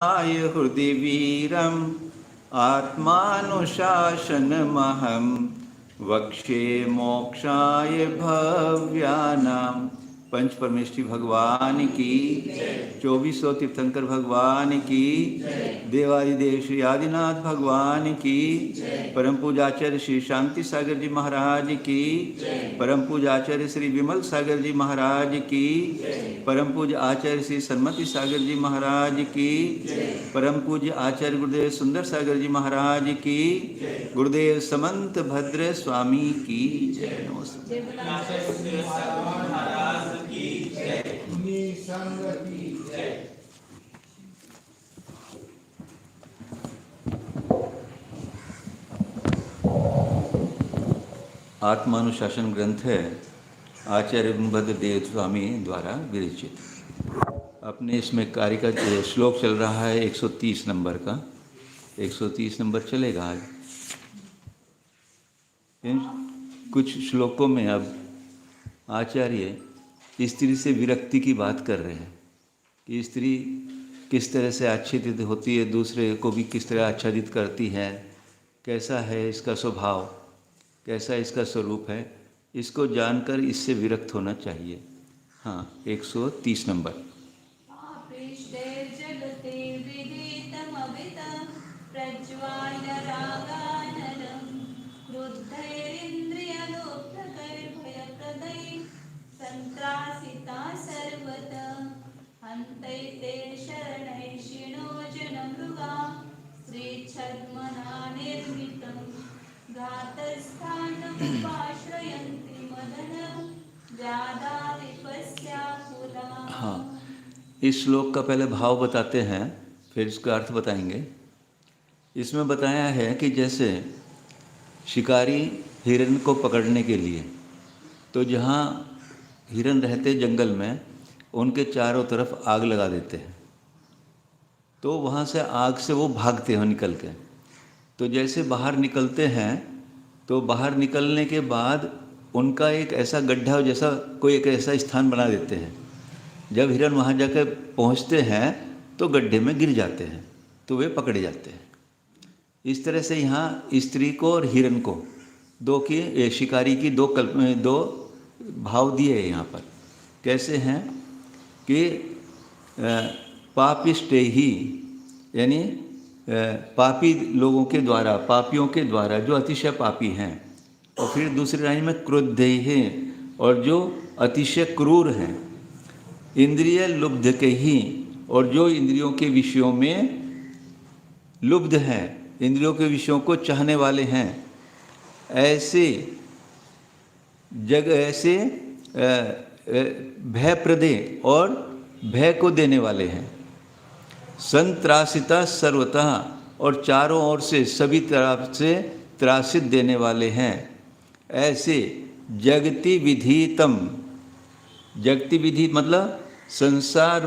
हृदि वीरम् आत्मानुशासनमहं वक्ष्ये मोक्षाय भव्यानां। पंच परमेष्ठी भगवान की, 2400 तीर्थंकर भगवान की, देवादिदेव श्री आदिनाथ भगवान की, परम पूजाचार्य श्री शांति सागर जी महाराज की, परम पूजाचार्य श्री विमल सागर जी महाराज की, परम पूज्य आचार्य श्री सन्मति सागर जी महाराज की, परम पूज्य आचार्य गुरुदेव सुंदर सागर जी महाराज की, गुरुदेव समंत भद्र स्वामी की जय। नमस्ते। आत्मानुशासन ग्रंथ है आचार्य वीरभद्र देव स्वामी द्वारा विरचित। अपने इसमें कार्य का श्लोक चल रहा है 130 नंबर का। 130 नंबर चलेगा आज। इन कुछ श्लोकों में अब आचार्य स्त्री से विरक्ति की बात कर रहे हैं कि स्त्री किस तरह से आच्छादित होती है, दूसरे को भी किस तरह आच्छादित करती है, कैसा है इसका स्वभाव, कैसा इसका स्वरूप है, इसको जानकर इससे विरक्त होना चाहिए। हाँ, 130 नंबर। संत्रासिता सर्वतः हन्तैते शरणैषिणो जनमृगा श्रीच्छद्मना निर्मितं घातस्थानमुपाश्रयन्ति मदनं व्याधाविपस्याकुला। हाँ, इस श्लोक का पहले भाव बताते हैं, फिर इसका अर्थ बताएंगे। इसमें बताया है कि जैसे शिकारी हिरण को पकड़ने के लिए, तो जहाँ हिरण रहते जंगल में, उनके चारों तरफ आग लगा देते हैं, तो वहाँ से आग से वो भागते हैं निकल के। तो जैसे बाहर निकलते हैं, तो बाहर निकलने के बाद उनका एक ऐसा गड्ढा जैसा कोई एक ऐसा स्थान बना देते हैं। जब हिरण वहाँ जाकर पहुँचते हैं तो गड्ढे में गिर जाते हैं, तो वे पकड़े जाते हैं। इस तरह से यहाँ स्त्री को और हिरण को दो की शिकारी की दो भाव दिए हैं यहाँ पर। कैसे हैं कि पापिष्टे ही, यानी पापी लोगों के द्वारा, पापियों के द्वारा जो अतिशय पापी हैं, और फिर दूसरी लाइन में क्रुद्धे हैं, और जो अतिशय क्रूर हैं, इंद्रिय लुब्ध के ही, और जो इंद्रियों के विषयों में लुब्ध हैं, इंद्रियों के विषयों को चाहने वाले हैं, ऐसे ऐसे भयप्रदे और भय को देने वाले हैं। संत्रासिता सर्वतः, और चारों ओर से सभी तरफ से त्रासित देने वाले हैं। ऐसे जगति विधितम, जगति विधि मतलब संसार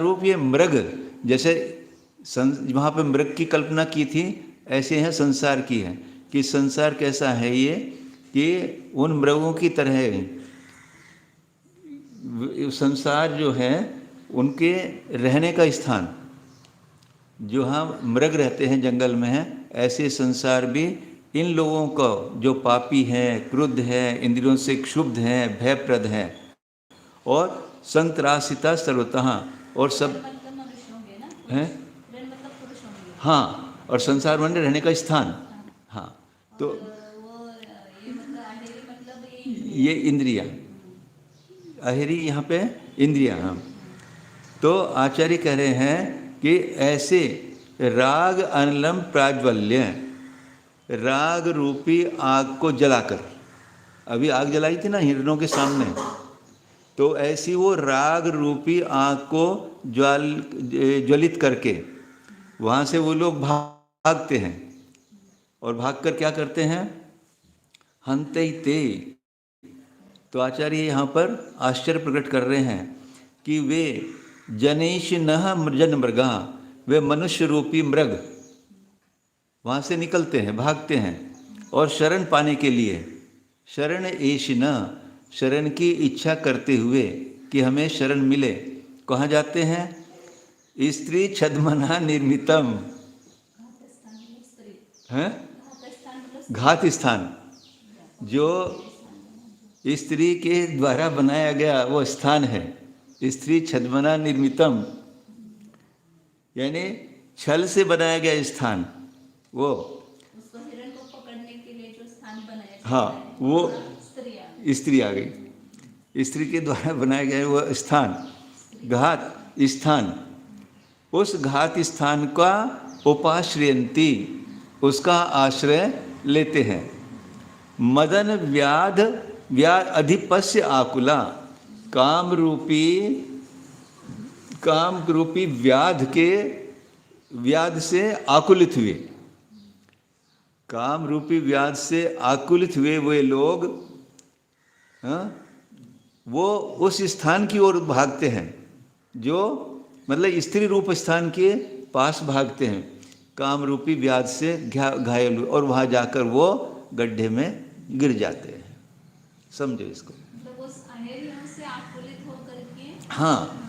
रूप ये मृग, जैसे वहाँ पे मृग की कल्पना की थी, ऐसे हैं संसार की है कि संसार कैसा है ये, कि उन मृगों की तरह है। संसार जो है उनके रहने का स्थान, जो हाँ मृग रहते हैं जंगल में है, ऐसे संसार भी इन लोगों को जो पापी हैं, क्रुद्ध हैं, इंद्रियों से क्षुब्ध हैं, भयप्रद हैं, और संत्रासिता सर्वतः, और सब हैं। हाँ, और संसार में रहने का स्थान। हाँ, तो ये इंद्रिया, अहेरी यहाँ पे इंद्रिया। हाँ, तो आचार्य कह रहे हैं कि ऐसे राग अनलम प्राज्वल्य, राग रूपी आग को जलाकर, अभी आग जलाई थी ना हिरणों के सामने, तो ऐसी वो राग रूपी आग को ज्वलित करके वहाँ से वो लोग भागते हैं, और भागकर क्या करते हैं, हंते ते। तो आचार्य यहाँ पर आश्चर्य प्रकट कर रहे हैं कि वे जनेश नह मृजन मृगा, वे मनुष्य रूपी मृग वहाँ से निकलते हैं, भागते हैं, और शरण पाने के लिए, शरण एश न, शरण की इच्छा करते हुए कि हमें शरण मिले, कहाँ जाते हैं, स्त्री छद्मना निर्मितम घातस्थान मतलब स्त्री, है, घातस्थान मतलब घात स्थान, जो स्त्री के द्वारा बनाया गया वो स्थान है। स्त्री छद्मना निर्मितम यानी छल से बनाया गया स्थान, वो उसको हिरण को पकड़ने के लिए जो स्थान बनाया जाता हाँ, है, वो स्त्रियाँ, स्त्री आ गई। स्त्री के द्वारा बनाया गया वो स्थान, घात स्थान, उस घात स्थान का उपाश्रयंती, उसका आश्रय लेते हैं। मदन व्याध व्याध अधिपस्य आकुला, काम रूपी व्याध से आकुलित हुए, काम रूपी व्याध से आकुलित हुए वे लोग, हाँ, वो उस स्थान की ओर भागते हैं, जो मतलब स्त्री रूप स्थान के पास भागते हैं, काम रूपी व्याध से घायल हुए, और वहाँ जाकर वो गड्ढे में गिर जाते हैं। समझो इसको। मतलब उस अहेरियों से आकुलित होकर के, हाँ,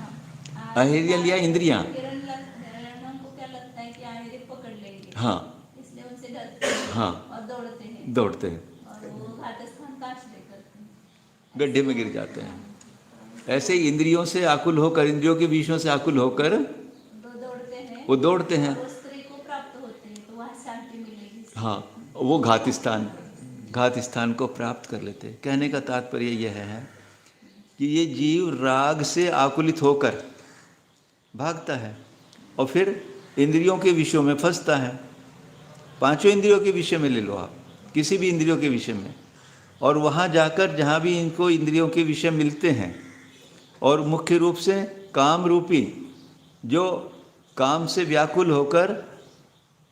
अहेरिया लिया इंद्रियां, हिरणों को क्या लगता है कि अहेरी पकड़ लेंगे, हाँ, इसलिए उनसे डरते हैं, हाँ, और दौड़ते दौड़ते हैं, और वो घातस्थान का आश्रय करते हैं, गड्ढे में गिर जाते हैं। ऐसे ही इंद्रियों से आकुल होकर, इंद्रियों के विषयों से आकुल होकर दौड़ते हैं, वो दौड़ते हैं, और उस स्त्री को प्राप्त होते हैं, तो वहाँ शांति मिलेगी। हाँ, वो घात स्थान को प्राप्त कर लेते हैं। कहने का तात्पर्य यह है कि ये जीव राग से आकुलित होकर भागता है और फिर इंद्रियों के विषयों में फंसता है। पांचों इंद्रियों के विषय में ले लो आप, किसी भी इंद्रियों के विषय में, और वहाँ जाकर जहाँ भी इनको इंद्रियों के विषय मिलते हैं, और मुख्य रूप से काम रूपी, जो काम से व्याकुल होकर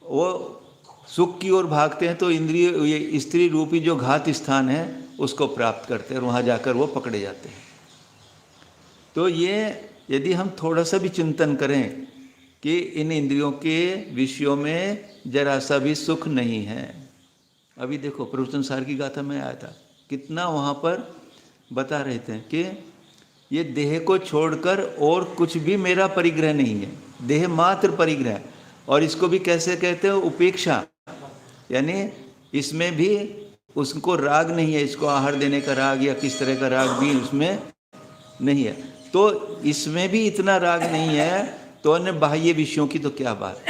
वो सुख की ओर भागते हैं, तो इंद्रिय ये स्त्री रूपी जो घात स्थान है उसको प्राप्त करते हैं, और वहाँ जाकर वो पकड़े जाते हैं। तो ये यदि हम थोड़ा सा भी चिंतन करें कि इन इंद्रियों के विषयों में जरा सा भी सुख नहीं है। अभी देखो प्रवचन सार की गाथा में आया था, कितना वहाँ पर बता रहे थे कि ये देह को छोड़कर और कुछ भी मेरा परिग्रह नहीं है, देह मात्र परिग्रह। और इसको भी कैसे कहते हैं, उपेक्षा, यानी इसमें भी उसको राग नहीं है, इसको आहार देने का राग या किस तरह का राग भी उसमें नहीं है। तो इसमें भी इतना राग नहीं है, तो अन्य बाह्य विषयों की तो क्या बात।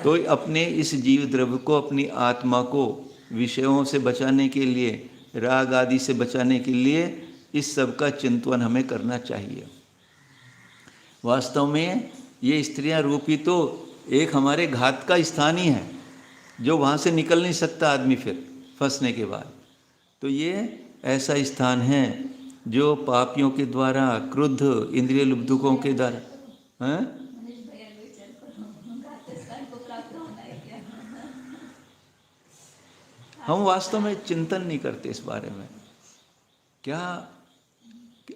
तो अपने इस जीव द्रव्य को, अपनी आत्मा को विषयों से बचाने के लिए, राग आदि से बचाने के लिए इस सब का चिंतन हमें करना चाहिए। वास्तव में ये स्त्रियां रूपी तो एक हमारे घात का स्थान ही है, जो वहाँ से निकल नहीं सकता आदमी फिर फंसने के बाद। तो ये ऐसा स्थान है जो पापियों के द्वारा, क्रुद्ध इंद्रिय लुब्धुकों के द्वारा, हैं, मनीष भैया विचार करो, घातस्थान को प्राप्त होना है क्या? हम वास्तव में चिंतन नहीं करते इस बारे में। क्या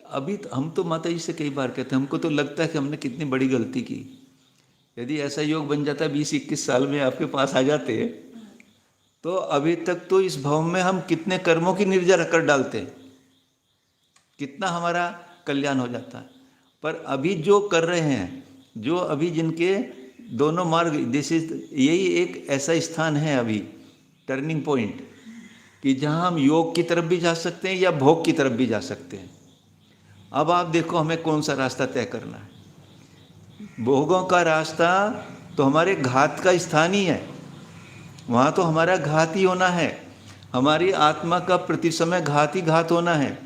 अभी हम तो माता जी से कई बार कहते हैं, हमको तो लगता है कि हमने कितनी बड़ी गलती की। यदि ऐसा योग बन जाता 20-21 साल में आपके पास आ जाते, तो अभी तक तो इस भव में हम कितने कर्मों की निर्जर कर डालते, कितना हमारा कल्याण हो जाता। पर अभी जो कर रहे हैं, जो अभी जिनके दोनों मार्ग, यही एक ऐसा स्थान है अभी टर्निंग पॉइंट, कि जहाँ हम योग की तरफ भी जा सकते हैं या भोग की तरफ भी जा सकते हैं। अब आप देखो हमें कौन सा रास्ता तय करना है। भोगों का रास्ता तो हमारे घात का स्थान ही है, वहाँ तो हमारा घात ही होना है, हमारी आत्मा का प्रति समय घात ही घात होना है।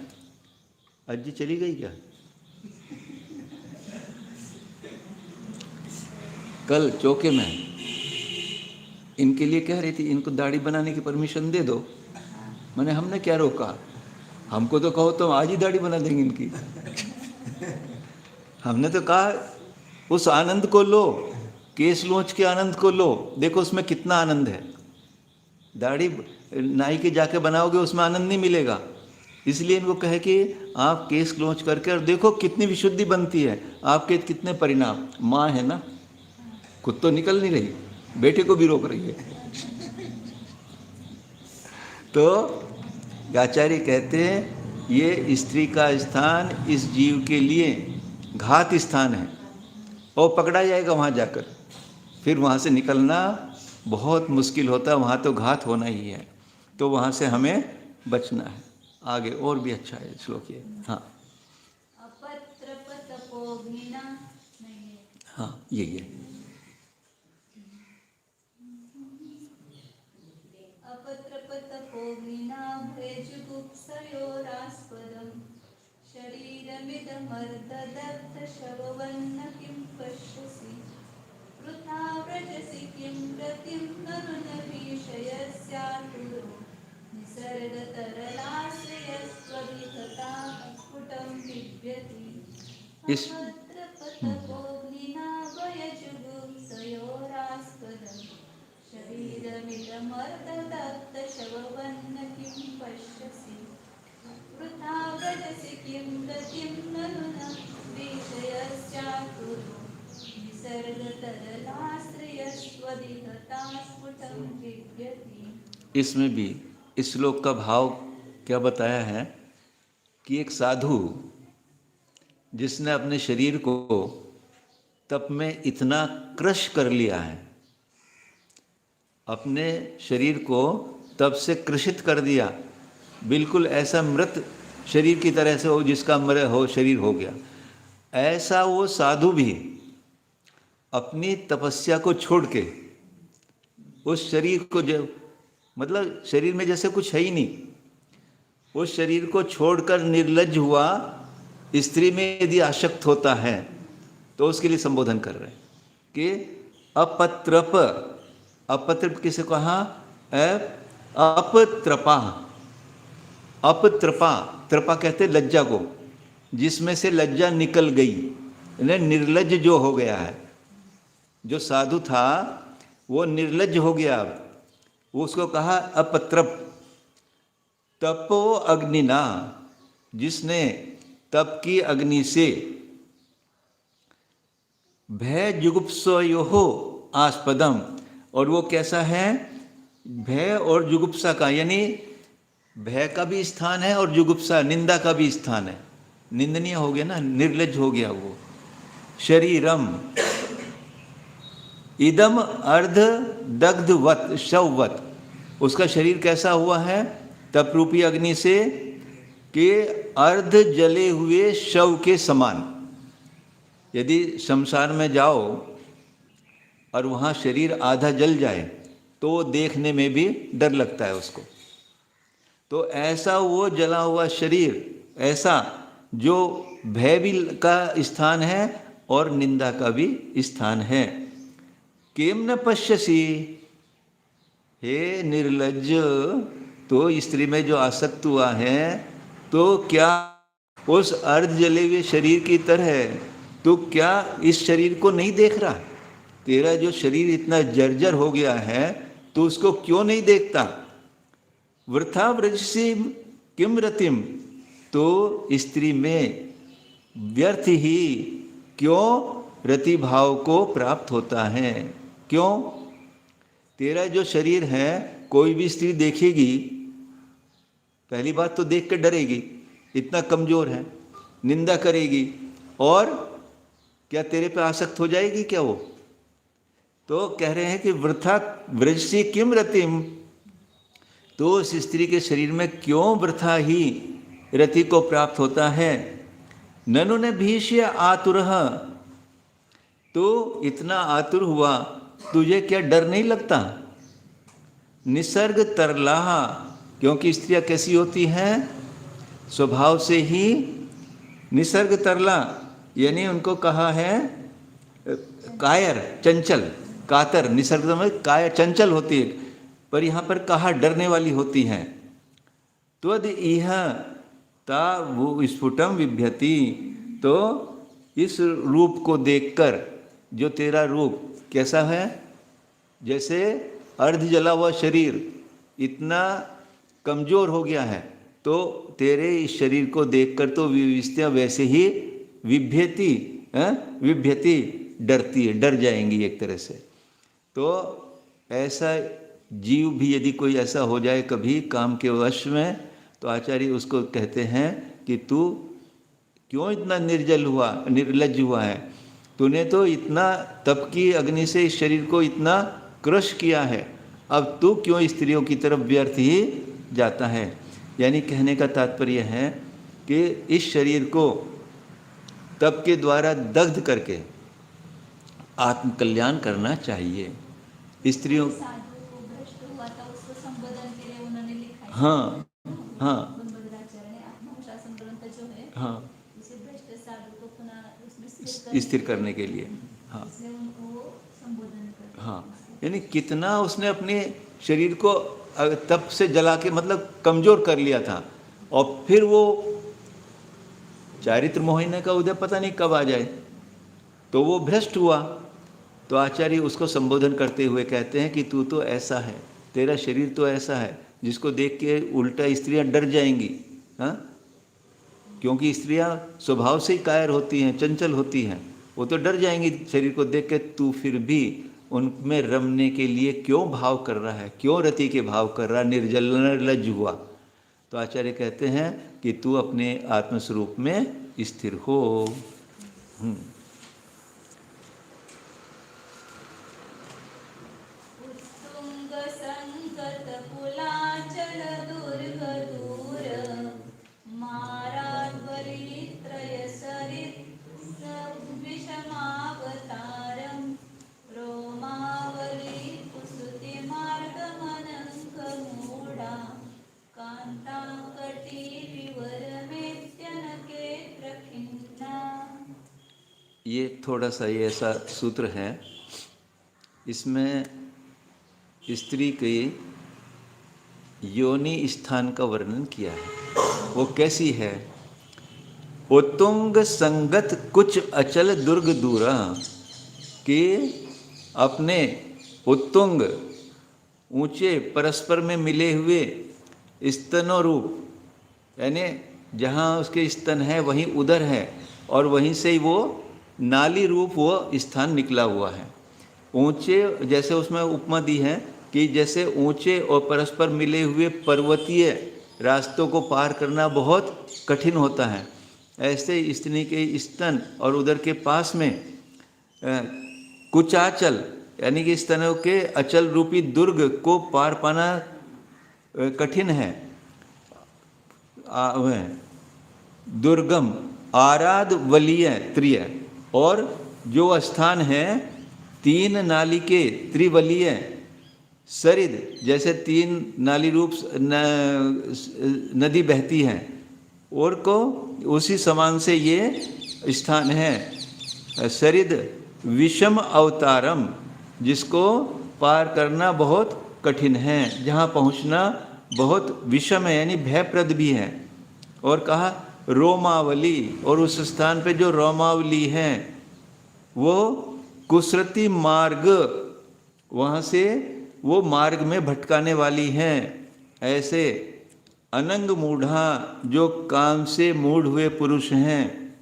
अज्जी चली गई क्या? कल चौके में इनके लिए कह रही थी, इनको दाढ़ी बनाने की परमिशन दे दो। मैंने हमने क्या रोका, हमको तो कहो तो आज ही दाढ़ी बना देंगे इनकी। हमने तो कहा उस आनंद को लो, केस लोच के आनंद को लो, देखो उसमें कितना आनंद है। दाढ़ी नाई के जाके बनाओगे उसमें आनंद नहीं मिलेगा। इसलिए इनको कहे कि आप केस लोच करके और देखो कितनी विशुद्धि बनती है, आपके कितने परिणाम। माँ है ना, खुद तो निकल नहीं रही, बेटे को भी रोक रही है। तो आचार्य कहते हैं ये स्त्री का स्थान इस जीव के लिए घात स्थान है, और पकड़ा जाएगा वहाँ जाकर, फिर वहाँ से निकलना बहुत मुश्किल होता है, वहाँ तो घात होना ही है। तो वहाँ से हमें बचना है। आगे और भी अच्छा है श्लोक ये। हाँ अपत्रपतपोग्निना नहीं है। हाँ यही है। अपत्रपतपोग्निना भयजुगुप्सयोरास्पदम् शरीरमिदमर्ददग्धशववन्न किं पश्यसि वृथा व्रजसि किं रतिं नरुनभीषयस्यातुरो निसर्गतरलाश्रयस्त्वविहता स्फुटं बिभ्यति इस अपत्रपतपोग्निना भयजुगुप्सयोरास्पदम् शरीरमिदमर्ददग्धशववन्न किं पश्यसि वृथा व्रजसि किं रतिं नरुनभीषयस्यातुरो निसर्गतरलाश्रयस्त्वविहता स्फुटं बिभ्यति। इसमें भी इस श्लोक का भाव क्या बताया है कि एक साधु जिसने अपने शरीर को तप में इतना क्रश कर लिया है, अपने शरीर को तप से कृषित कर दिया, बिल्कुल ऐसा मृत शरीर की तरह से हो जिसका मर हो शरीर हो गया, ऐसा वो साधु भी अपनी तपस्या को छोड़ के उस शरीर को जब मतलब शरीर में जैसे कुछ है ही नहीं, उस शरीर को छोड़कर निर्लज्ज हुआ स्त्री में यदि आसक्त होता है तो उसके लिए संबोधन कर रहे हैं कि अपत्रप, अपत्रप किसे कहा? अपत्रपा, अपत्रपा, त्रपा कहते लज्जा को, जिसमें से लज्जा निकल गई, निर्लज्ज जो हो गया है, जो साधु था वो निर्लज्ज हो गया। अब उसको कहा अपत्रप, तपो अग्निना, जिसने तप की अग्नि से भय जुगुप्सयोः आस्पदम, और वो कैसा है? भय और जुगुप्सा का, यानी भय का भी स्थान है और जुगुप्सा निंदा का भी स्थान है। निंदनीय हो गया ना, निर्लज्ज हो गया वो। शरीरम इदम अर्ध दग्धवत शववत, उसका शरीर कैसा हुआ है? तप रूपी अग्नि से के अर्ध जले हुए शव के समान। यदि शमशान में जाओ और वहाँ शरीर आधा जल जाए तो देखने में भी डर लगता है उसको। तो ऐसा वो जला हुआ शरीर, ऐसा जो भय भी का स्थान है और निंदा का भी स्थान है। किम न पश्यसि, हे निर्लज्ज, तो स्त्री में जो आसक्त हुआ है तो क्या उस अर्ध जले हुए शरीर की तरह तो क्या इस शरीर को नहीं देख रहा? तेरा जो शरीर इतना जर्जर हो गया है तो उसको क्यों नहीं देखता? वृथा व्रजसि किम रतिम, तो स्त्री में व्यर्थ ही क्यों रति भाव को प्राप्त होता है? क्यों? तेरा जो शरीर है कोई भी स्त्री देखेगी, पहली बात तो देख कर डरेगी, इतना कमजोर है, निंदा करेगी, और क्या तेरे पे आसक्त हो जाएगी क्या वो? तो कह रहे हैं कि वृथा व्रजसि किम रतिम, तो उस स्त्री के शरीर में क्यों वृथा ही रति को प्राप्त होता है? ननु ने भीष्य आतुरः, तो इतना आतुर हुआ, तुझे क्या डर नहीं लगता? निसर्ग तरलाह, क्योंकि स्त्रियां कैसी होती हैं? स्वभाव से ही निसर्ग तरला, यानी उनको कहा है कायर, चंचल, कातर, निसर्ग में कायर चंचल होती है, पर यहाँ पर कहा डरने वाली होती हैं। त्वद इह ता वो स्फुटम विभ्यति, तो इस रूप को देखकर, जो तेरा रूप कैसा है? जैसे अर्ध जला हुआ शरीर इतना कमजोर हो गया है, तो तेरे इस शरीर को देखकर तो विविस्त्या वैसे ही विभ्यति, विभ्यति डरती है, डर जाएंगी एक तरह से। तो ऐसा जीव भी यदि कोई ऐसा हो जाए कभी काम के वश में, तो आचार्य उसको कहते हैं कि तू क्यों इतना निर्जल हुआ, निर्लज्ज हुआ है? तूने तो इतना तप की अग्नि से इस शरीर को इतना क्रश किया है, अब तू क्यों स्त्रियों की तरफ व्यर्थ ही जाता है। यानी कहने का तात्पर्य है कि इस शरीर को तप के द्वारा दग्ध करके आत्मकल्याण करना चाहिए। स्त्रियों साधु को भ्रष्ट हुआ था, उसको संबोधन के लिए उन्होंने लिखा है। हाँ हाँ बलभद्राचार्य ने आत्मशासन ग्रंथ जो है, हाँ उसे भ्रष्ट साधु को पुनः उसमें स्थिर करने के लिए, हाँ इसलिए उनको वो संबोधन करते हैं। हाँ, यानी कितना उसने अपने शरीर को तप से जला के मतलब कमजोर कर लिया था, और फिर वो चारित्र मोहिनी का उदय पता नहीं कब आ जाए, तो वो भ्रष्ट हुआ। तो आचार्य उसको संबोधन करते हुए कहते हैं कि तू तो ऐसा है, तेरा शरीर तो ऐसा है जिसको देख के उल्टा स्त्रियां डर जाएंगी। हाँ, क्योंकि स्त्रियां स्वभाव से ही कायर होती हैं, चंचल होती हैं, वो तो डर जाएंगी शरीर को देख के। तू फिर भी उनमें रमने के लिए क्यों भाव कर रहा है, क्यों रति के भाव कर रहा है, निर्जल निर्लज्ज हुआ। तो आचार्य कहते हैं कि तू अपने आत्मस्वरूप में स्थिर हो। उत्तुंग संकट कुलाचल दुर्ग दूर, माराद्वली त्रय सरित विषमावतारम, रोमावली कुसुति मार्ग मनंक मूढ़ा, कांताकटी विवर मेत्यनकेत्र खिन्ना। ये थोड़ा सा ये ऐसा सूत्र है, इसमें स्त्री के योनि स्थान का वर्णन किया है। वो कैसी है? उत्तुंग संगत कुछ अचल दुर्ग दूरा, कि अपने उत्तुंग ऊंचे परस्पर में मिले हुए स्तनों रूप, यानी जहाँ उसके स्तन है वहीं उदर है, और वहीं से ही वो नाली रूप वो स्थान निकला हुआ है। ऊंचे, जैसे उसमें उपमा दी है कि जैसे ऊंचे और परस्पर मिले हुए पर्वतीय रास्तों को पार करना बहुत कठिन होता है, ऐसे स्त्री के स्तन और उदर के पास में कुचाचल यानी कि स्तनों के अचल रूपी दुर्ग को पार पाना कठिन है। दुर्गम आराध वलीय त्रिय, और जो स्थान है तीन नाली के त्रिवलीय सरिद, जैसे तीन नाली रूप नदी बहती है, और को उसी समान से ये स्थान है। सरिद विषम अवतारम, जिसको पार करना बहुत कठिन है, जहाँ पहुँचना बहुत विषम है यानी भयप्रद भी है। और कहा रोमावली, और उस स्थान पे जो रोमावली है वो कुसरती मार्ग, वहाँ से वो मार्ग में भटकाने वाली हैं। ऐसे अनंग मूढ़ा, जो काम से मूढ़ हुए पुरुष हैं,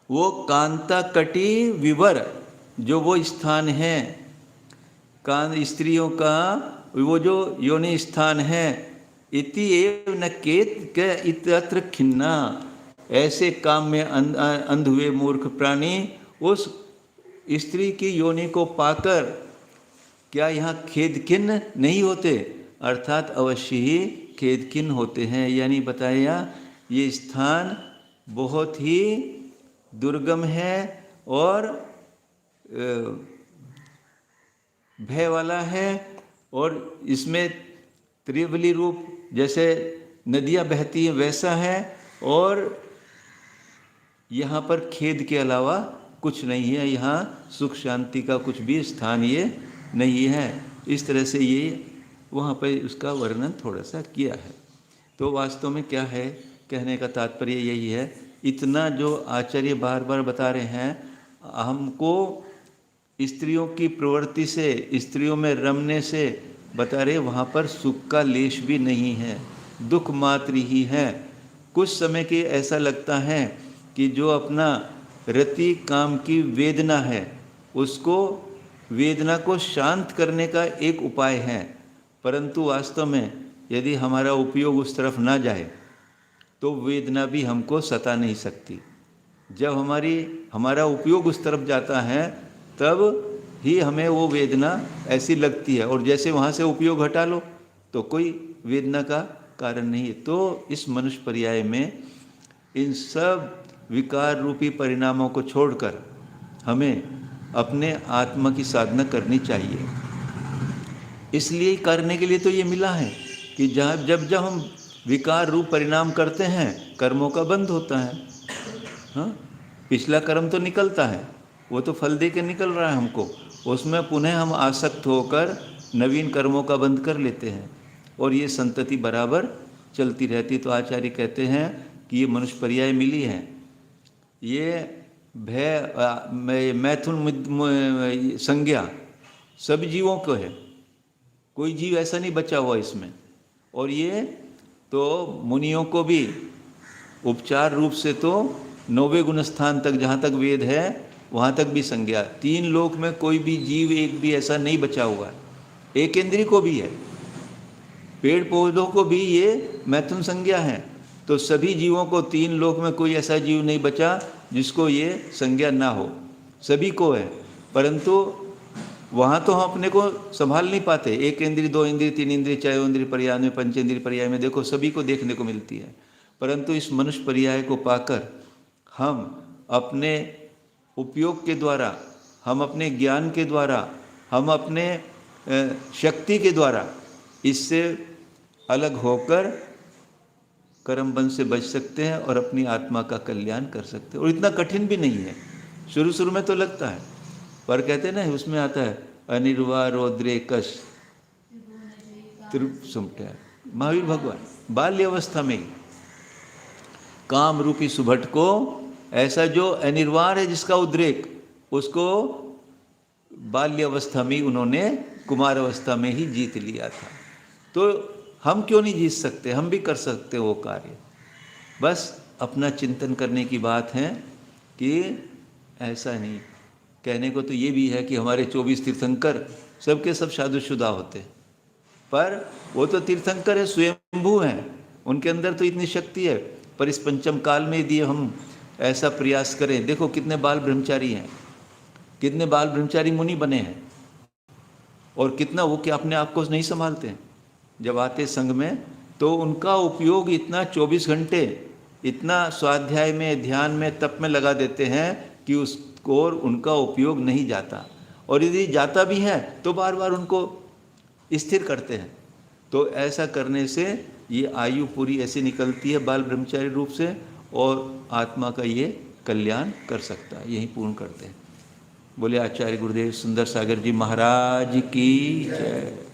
वो कांता कटी विवर, जो वो स्थान है कान स्त्रियों का वो जो योनि स्थान है, इति एव नकेत के इत्यत्र खिन्ना, ऐसे काम में अंध हुए मूर्ख प्राणी उस स्त्री की योनि को पाकर क्या यहाँ खेदखिन्न नहीं होते? अर्थात अवश्य ही खेदखिन्न होते हैं। यानी बताया ये स्थान बहुत ही दुर्गम है और भय वाला है, और इसमें त्रिवली रूप जैसे नदियाँ बहती हैं वैसा है, और यहाँ पर खेद के अलावा कुछ नहीं है, यहाँ सुख शांति का कुछ भी स्थान ये नहीं है। इस तरह से ये वहाँ पर उसका वर्णन थोड़ा सा किया है। तो वास्तव में क्या है, कहने का तात्पर्य यही है, इतना जो आचार्य बार बार बता रहे हैं, हमको स्त्रियों की प्रवृत्ति से, स्त्रियों में रमने से बता रहे, वहाँ पर सुख का लेश भी नहीं है, दुख मात्र ही है। कुछ समय के ऐसा लगता है कि जो अपना रति काम की वेदना है, उसको वेदना को शांत करने का एक उपाय है, परंतु वास्तव में यदि हमारा उपयोग उस तरफ ना जाए तो वेदना भी हमको सता नहीं सकती। जब हमारा उपयोग उस तरफ जाता है तब ही हमें वो वेदना ऐसी लगती है, और जैसे वहाँ से उपयोग हटा लो तो कोई वेदना का कारण नहीं है। तो इस मनुष्य पर्याय में इन सब विकार रूपी परिणामों को छोड़कर हमें अपने आत्मा की साधना करनी चाहिए। इसलिए करने के लिए तो ये मिला है कि जब हम विकार रूप परिणाम करते हैं कर्मों का बंध होता है। हाँ, पिछला कर्म तो निकलता है, वो तो फल दे के निकल रहा है हमको, उसमें पुनः हम आसक्त होकर नवीन कर्मों का बंध कर लेते हैं, और ये संतति बराबर चलती रहती। तो आचार्य कहते हैं कि ये मनुष्य पर्याय मिली है, ये भय मैथुन संज्ञा सब जीवों को है, कोई जीव ऐसा नहीं बचा हुआ इसमें। और ये तो मुनियों को भी उपचार रूप से तो 9वें गुण स्थान तक, जहाँ तक वेद है वहाँ तक भी संज्ञा। 3 लोक में कोई भी जीव एक भी ऐसा नहीं बचा हुआ है। एक इंद्रिय को भी है, पेड़ पौधों को भी ये मैथुन संज्ञा है। तो सभी जीवों को 3 लोक में कोई ऐसा जीव नहीं बचा जिसको ये संज्ञा ना हो, सभी को है। परंतु वहाँ तो हम अपने को संभाल नहीं पाते। 1 इंद्रिय, 2 इंद्रिय, 3 इंद्रिय, 4 इंद्रिय पर्याय में, 5 इंद्रिय पर्याय में देखो सभी को देखने को मिलती है। परंतु इस मनुष्य पर्याय को पाकर हम अपने उपयोग के द्वारा, हम अपने ज्ञान के द्वारा, हम अपने शक्ति के द्वारा इससे अलग होकर कर्म बंध से बच सकते हैं और अपनी आत्मा का कल्याण कर सकते हैं। और इतना कठिन भी नहीं है। शुरू में तो लगता है, पर कहते हैं ना, उसमें आता है अनिर्वारोद्रेकश त्रिपुसुमटा। महावीर भगवान बाल्य अवस्था में काम रूपी सुभट को, ऐसा जो अनिर्वार है जिसका उद्रेक, उसको बाल्य अवस्था में उन्होंने कुमार अवस्था में ही जीत लिया था। तो हम क्यों नहीं जीत सकते? हम भी कर सकते वो कार्य। बस अपना चिंतन करने की बात है कि ऐसा नहीं। कहने को तो ये भी है कि हमारे 24 तीर्थंकर सबके सब शादीशुदा होते, पर वो तो तीर्थंकर है, स्वयंभू हैं, उनके अंदर तो इतनी शक्ति है। पर इस पंचम काल में यदि हम ऐसा प्रयास करें, देखो कितने बाल ब्रह्मचारी हैं, कितने बाल ब्रह्मचारी मुनि बने हैं, और कितना वो कि अपने आप को नहीं संभालते हैं। जब आते संघ में तो उनका उपयोग इतना 24 घंटे इतना स्वाध्याय में, ध्यान में, तप में लगा देते हैं कि उसको और उनका उपयोग नहीं जाता। और यदि जाता भी है तो बार बार उनको स्थिर करते हैं। तो ऐसा करने से ये आयु पूरी ऐसी निकलती है बाल ब्रह्मचारी रूप से, और आत्मा का ये कल्याण कर सकता है। यही पूर्ण करते हैं। बोले आचार्य गुरुदेव सुंदर सागर जी महाराज की जय।